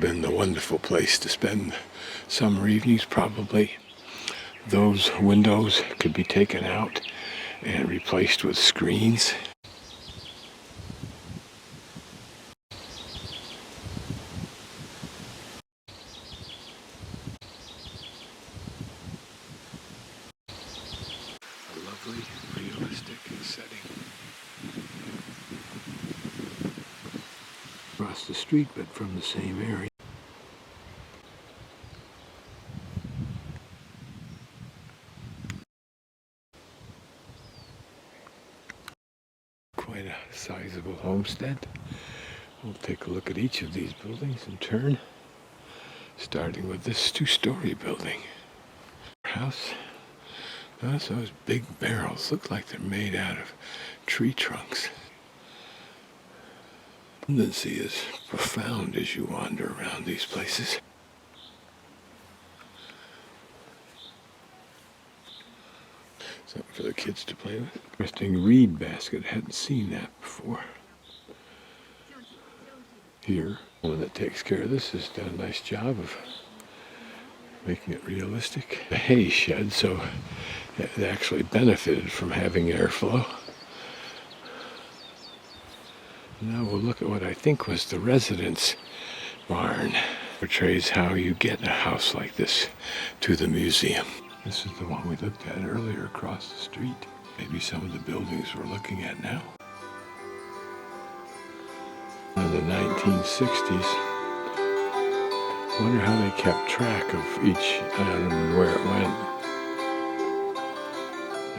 Been the wonderful place to spend summer evenings. Probably those windows could be taken out and replaced with screens. A lovely, realistic setting. Across the street, but from the same area. Quite a sizable homestead. We'll take a look at each of these buildings in turn, starting with this two-story building. House. Notice those big barrels. Look like they're made out of tree trunks. The tendency is profound as you wander around these places. Something for the kids to play with. Interesting reed basket. Hadn't seen that before. Here, the one that takes care of this has done a nice job of making it realistic. The hay shed, so it actually benefited from having airflow. Now we'll look at what I think was the residence barn. Portrays how you get a house like this to the museum. This is the one we looked at earlier across the street. Maybe some of the buildings we're looking at now. In the 1960s, I wonder how they kept track of each item and where it went.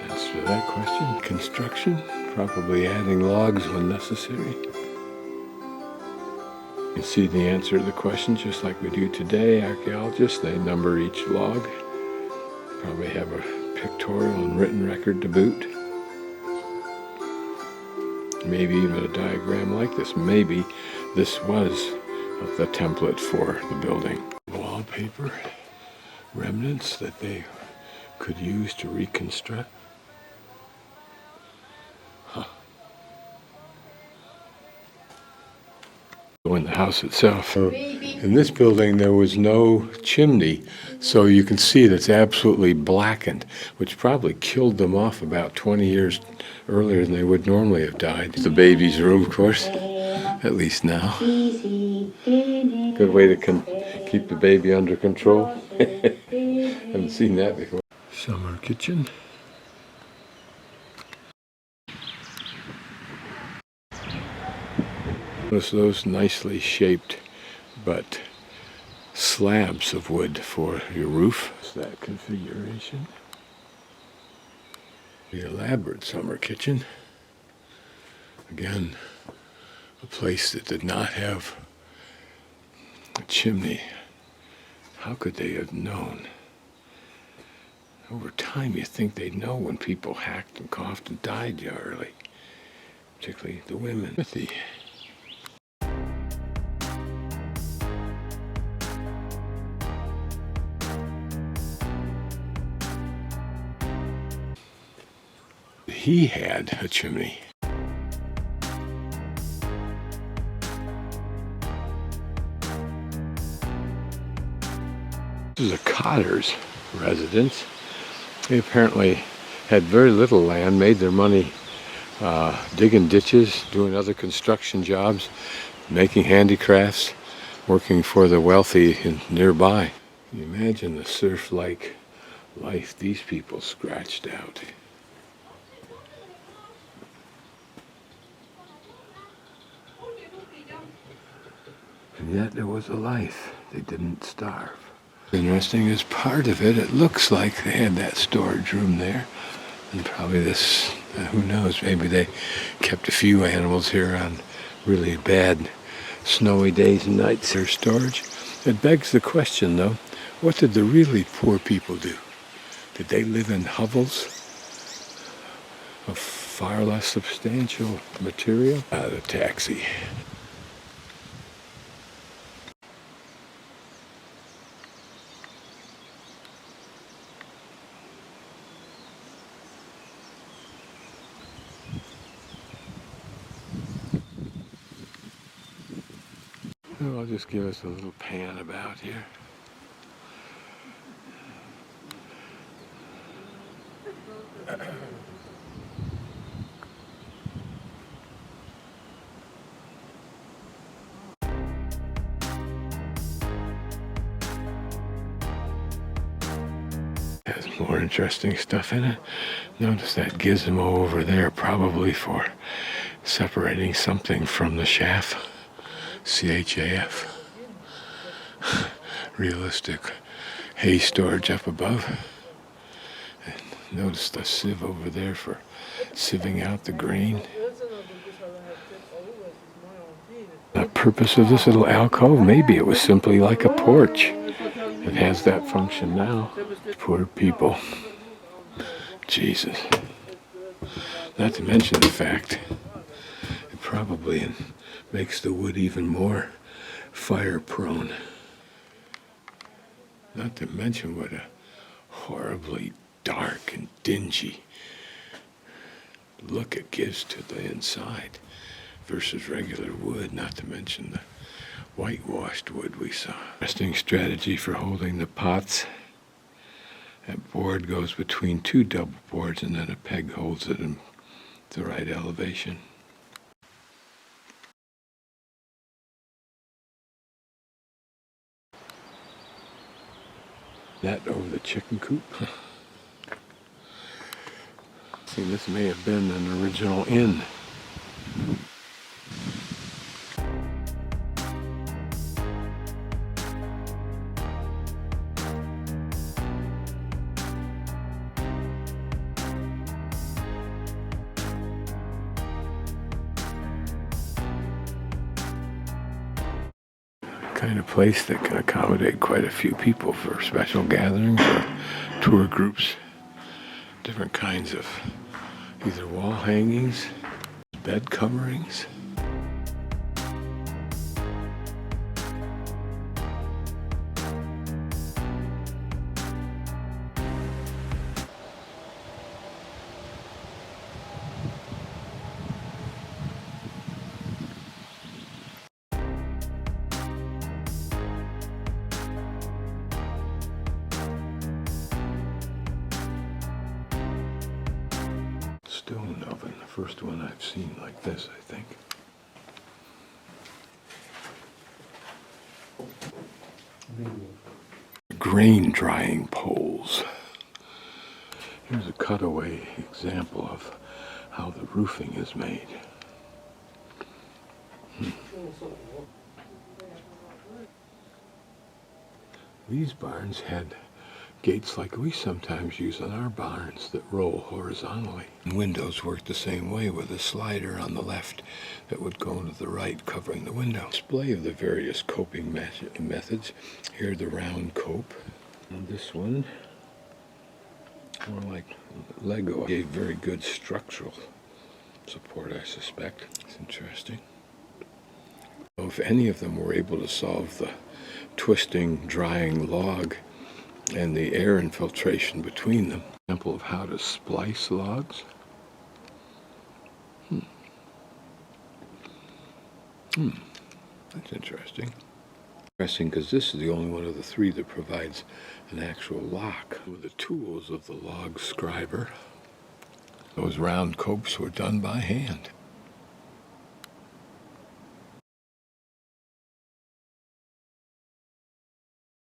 Answer to that question, construction, probably adding logs when necessary. You can see the answer to the question just like we do today. Archaeologists, they number each log. Probably have a pictorial and written record to boot. Maybe even a diagram like this. Maybe this was the template for the building. Wallpaper, remnants that they could use to reconstruct. In the house itself. So in this building there was no chimney, so you can see that it's absolutely blackened, which probably killed them off about 20 years earlier than they would normally have died. It's the baby's room, of course, at least now. Good way to keep the baby under control. Haven't seen that before. Summer kitchen. Notice those nicely shaped but slabs of wood for your roof. It's that configuration. The elaborate summer kitchen. Again, a place that did not have a chimney. How could they have known? Over time you think they'd know when people hacked and coughed and died early. Particularly the women. He had a chimney. This is a cotter's residence. They apparently had very little land, made their money digging ditches, doing other construction jobs, making handicrafts, working for the wealthy nearby. Can you imagine the serf-like life these people scratched out? And yet there was a life. They didn't starve. Interesting, as part of it, it looks like they had that storage room there. And probably this, who knows, maybe they kept a few animals here on really bad snowy days and nights. Their storage. It begs the question, though, what did the really poor people do? Did they live in hovels of far less substantial material? The taxi. So I'll just give us a little pan about here. Has more interesting stuff in it. Notice that gizmo over there, probably for separating something from the shaft. CHAF. Realistic hay storage up above. And notice the sieve over there for sieving out the grain. The purpose of this little alcove, maybe it was simply like a porch. It has that function now. Poor people. Jesus. Not to mention the fact it probably makes the wood even more fire prone. Not to mention what a horribly dark and dingy look it gives to the inside versus regular wood, not to mention the whitewashed wood we saw. Interesting strategy for holding the pots. That board goes between two double boards and then a peg holds it in the right elevation. That over the chicken coop. See, this may have been an original inn. Kind of place that can accommodate quite a few people for special gatherings or tour groups. Different kinds of either wall hangings, bed coverings. Stone oven, the first one I've seen like this, I think. Grain drying poles. Here's a cutaway example of how the roofing is made. These barns had gates like we sometimes use on our barns that roll horizontally. And windows work the same way with a slider on the left that would go to the right covering the window. Display of the various coping methods. Here the round cope. And this one, more like Lego, gave very good structural support, I suspect. It's interesting. If any of them were able to solve the twisting, drying log and the air infiltration between them. Example of how to splice logs. That's interesting. Interesting because this is the only one of the three that provides an actual lock. With the tools of the log scriber, those round copes were done by hand.